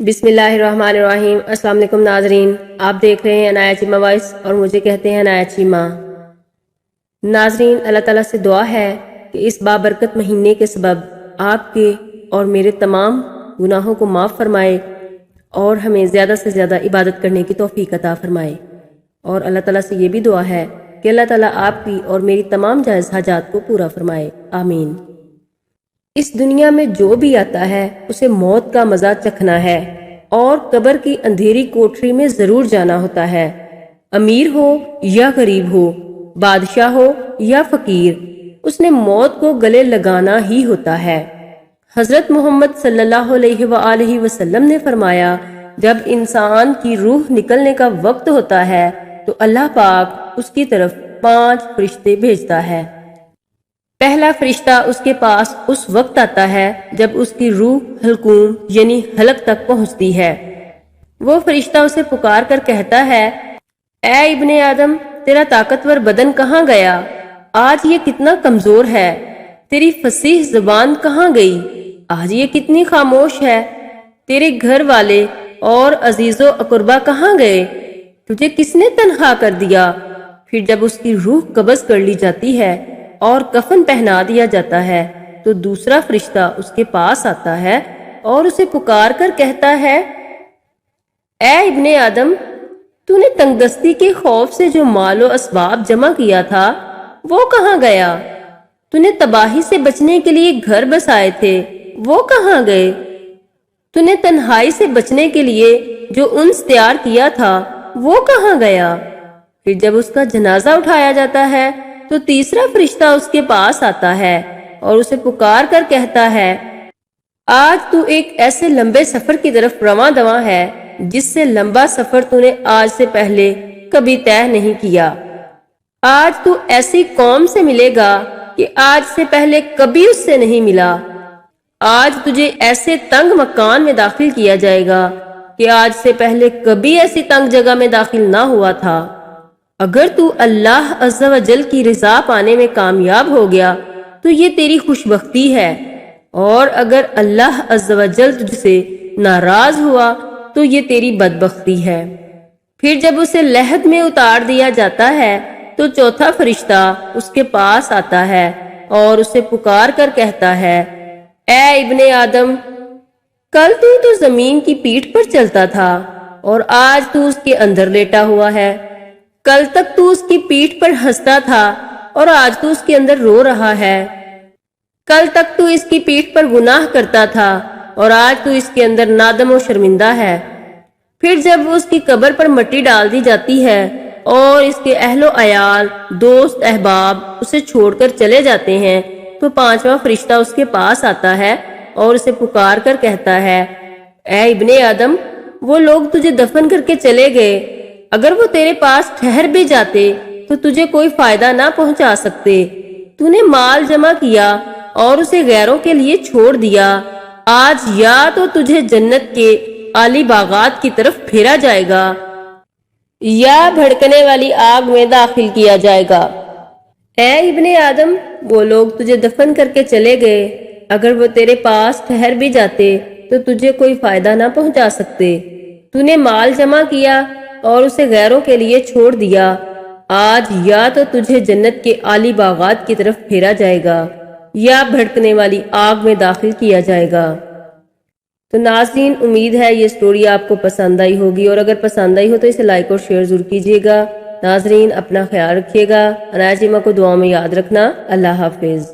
بسم اللہ الرحمن الرحیم۔ السلام علیکم ناظرین، آپ دیکھ رہے ہیں انایا چیما وائس اور مجھے کہتے ہیں انایا چیما۔ ناظرین، اللہ تعالیٰ سے دعا ہے کہ اس بابرکت مہینے کے سبب آپ کے اور میرے تمام گناہوں کو معاف فرمائے اور ہمیں زیادہ سے زیادہ عبادت کرنے کی توفیق عطا فرمائے، اور اللہ تعالیٰ سے یہ بھی دعا ہے کہ اللہ تعالیٰ آپ کی اور میری تمام جائز حاجات کو پورا فرمائے، آمین۔ اس دنیا میں جو بھی آتا ہے اسے موت کا مزہ چکھنا ہے اور قبر کی اندھیری کوٹری میں ضرور جانا ہوتا ہے، امیر ہو یا غریب ہو، بادشاہ ہو یا فقیر، اس نے موت کو گلے لگانا ہی ہوتا ہے۔ حضرت محمد صلی اللہ علیہ وآلہ وسلم نے فرمایا، جب انسان کی روح نکلنے کا وقت ہوتا ہے تو اللہ پاک اس کی طرف 5 فرشتے بھیجتا ہے۔ پہلا فرشتہ اس کے پاس اس وقت آتا ہے جب اس کی روح حلقوم یعنی حلق تک پہنچتی ہے۔ وہ فرشتہ اسے پکار کر کہتا ہے، اے ابن آدم، تیرا طاقتور بدن کہاں گیا؟ آج یہ کتنا کمزور ہے۔ تیری فصیح زبان کہاں گئی؟ آج یہ کتنی خاموش ہے۔ تیرے گھر والے اور عزیز و اقربا کہاں گئے؟ تجھے کس نے تنہا کر دیا؟ پھر جب اس کی روح قبض کر لی جاتی ہے اور کفن پہنا دیا جاتا ہے تو دوسرا فرشتہ اس کے پاس آتا ہے اور اسے پکار کر کہتا ہے، اے ابن آدم، تو نے تنگ دستی کے خوف سے جو مال و اسباب جمع کیا تھا وہ کہاں گیا؟ تو نے تباہی سے بچنے کے لیے گھر بسائے تھے، وہ کہاں گئے؟ تو نے تنہائی سے بچنے کے لیے جو انس تیار کیا تھا وہ کہاں گیا؟ پھر جب اس کا جنازہ اٹھایا جاتا ہے تو تیسرا فرشتہ اس کے پاس آتا ہے اور اسے پکار کر کہتا ہے، آج تو ایک ایسے لمبے سفر کی طرف رواں دواں ہے جس سے لمبا سفر تو نے آج سے پہلے کبھی طے نہیں کیا۔ آج تو ایسی قوم سے ملے گا کہ آج سے پہلے کبھی اس سے نہیں ملا۔ آج تجھے ایسے تنگ مکان میں داخل کیا جائے گا کہ آج سے پہلے کبھی ایسی تنگ جگہ میں داخل نہ ہوا تھا۔ اگر تو اللہ عز و جل کی رضا پانے میں کامیاب ہو گیا تو یہ تیری خوش بختی ہے، اور اگر اللہ عز و جل تجھ سے ناراض ہوا تو یہ تیری بدبختی ہے۔ پھر جب اسے لحد میں اتار دیا جاتا ہے تو چوتھا فرشتہ اس کے پاس آتا ہے اور اسے پکار کر کہتا ہے، اے ابن آدم، کل تو زمین کی پیٹھ پر چلتا تھا اور آج تو اس کے اندر لیٹا ہوا ہے۔ کل تک تو اس کی پیٹھ پر ہنستا تھا اور آج تو اس کے اندر رو رہا ہے۔ کل تک تو اس کی پیٹھ پر گناہ کرتا تھا اور آج تو اس کے اندر نادم و شرمندہ ہے۔ پھر جب اس کی قبر پر مٹی ڈال دی جاتی ہے اور اس کے اہل و عیال، دوست، احباب اسے چھوڑ کر چلے جاتے ہیں تو 5واں فرشتہ اس کے پاس آتا ہے اور اسے پکار کر کہتا ہے، اے ابن آدم، وہ لوگ تجھے دفن کر کے چلے گئے، اگر وہ تیرے پاس ٹھہر بھی جاتے تو تجھے کوئی فائدہ نہ پہنچا سکتے۔ تو نے مال جمع کیا اور اسے غیروں کے لیے چھوڑ دیا۔ آج یا تو تجھے جنت کے عالی باغات کی طرف پھیرا جائے گا یا بھڑکنے والی آگ میں داخل کیا جائے گا۔ اے ابن آدم، وہ لوگ تجھے دفن کر کے چلے گئے، اگر وہ تیرے پاس ٹھہر بھی جاتے تو تجھے کوئی فائدہ نہ پہنچا سکتے۔ تو نے مال جمع کیا اور اسے غیروں کے لیے چھوڑ دیا۔ آج یا تو تجھے جنت کے عالی باغات کی طرف پھیرا جائے گا یا بھڑکنے والی آگ میں داخل کیا جائے گا۔ تو ناظرین، امید ہے یہ سٹوری آپ کو پسند آئی ہوگی، اور اگر پسند آئی ہو تو اسے لائک اور شیئر ضرور کیجیے گا۔ ناظرین، اپنا خیال رکھیے گا۔ انایا چیما کو دعاؤں میں یاد رکھنا۔ اللہ حافظ۔